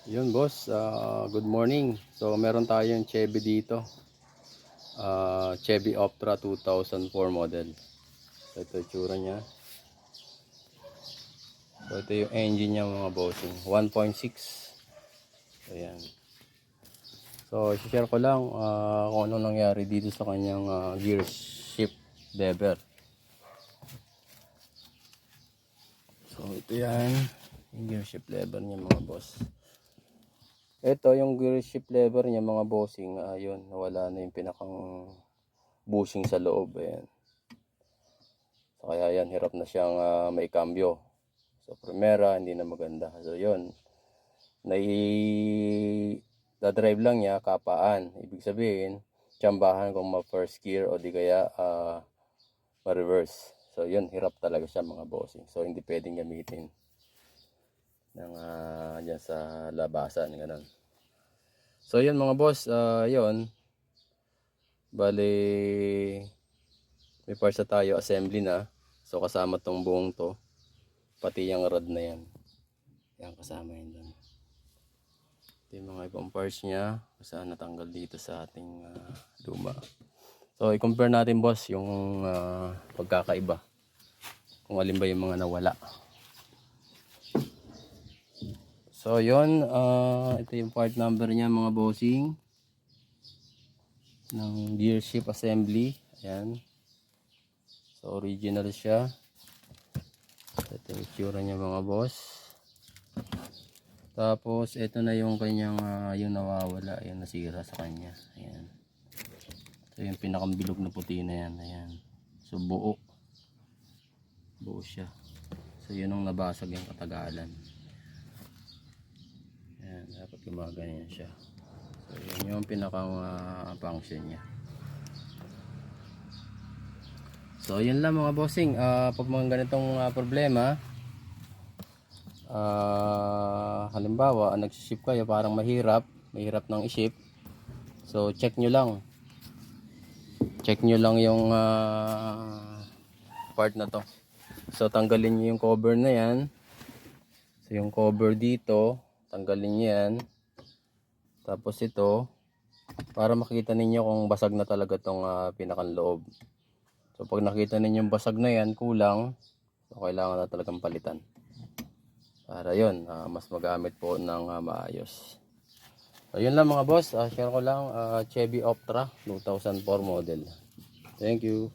Yun boss, good morning. So meron tayong Chevy dito. Chevy Optra 2004 model. So ito yung tsura niya. So ito yung engine niya mga bossing. 1.6. Ayan. So i-share ko lang kung ano nangyari dito sa kanyang gear shift lever. So ito yan. Yung gear shift lever niya mga boss. Ito yung gear shift lever niya mga bossing. Ayun, nawala na yung pinakang bushing sa loob. Ayan. So, kaya yan, hirap na siyang may cambio. So primera, hindi na maganda. So yun, dadrive lang niya, kapaan. Ibig sabihin, tsambahan kung ma-first gear o di kaya ma-reverse. So yun, hirap talaga siya mga bossing. So hindi pwedeng gamitin ng dyan sa labasan, ganun. So yun mga boss, yun. Bali, may parts na tayo, assembly na. So kasama tong buong to, pati yung rod na yan. Yan kasama yun doon. Ito yung mga ibang parts niya, saan natanggal dito sa ating luma. So i-compare natin boss yung pagkakaiba. Kung alin ba yung mga nawala. So yun, ito yung part number niya mga bossing. Ng gear shift assembly. Ayan. So original siya. Ito yung itsura niya mga boss. Tapos ito na yung kanyang yung nawawala, yung nasira sa kanya. Ayan. So yung pinakambilog na puti na yan. Ayan. So buo. Buo siya. So yun ang nabasag yung katagalan. Ayan. Dapat gumaganyan siya. So yun yung pinakang function niya. So yun lang mga bossing, pag mga ganitong problema, halimbawa nagsiship kayo parang mahirap ng iship, so check nyo lang yung part na to. So tanggalin nyo yung cover na yan. So yung cover dito, tanggalin nyo yan. Tapos ito, para makita ninyo kung basag na talaga tong pinakang loob. So pag nakita ninyong basag na yan, kulang, so kailangan na talagang palitan. Para yun, mas magamit po ng maayos. So yun lang mga boss, share ko lang, Chevy Optra 2004 model. Thank you.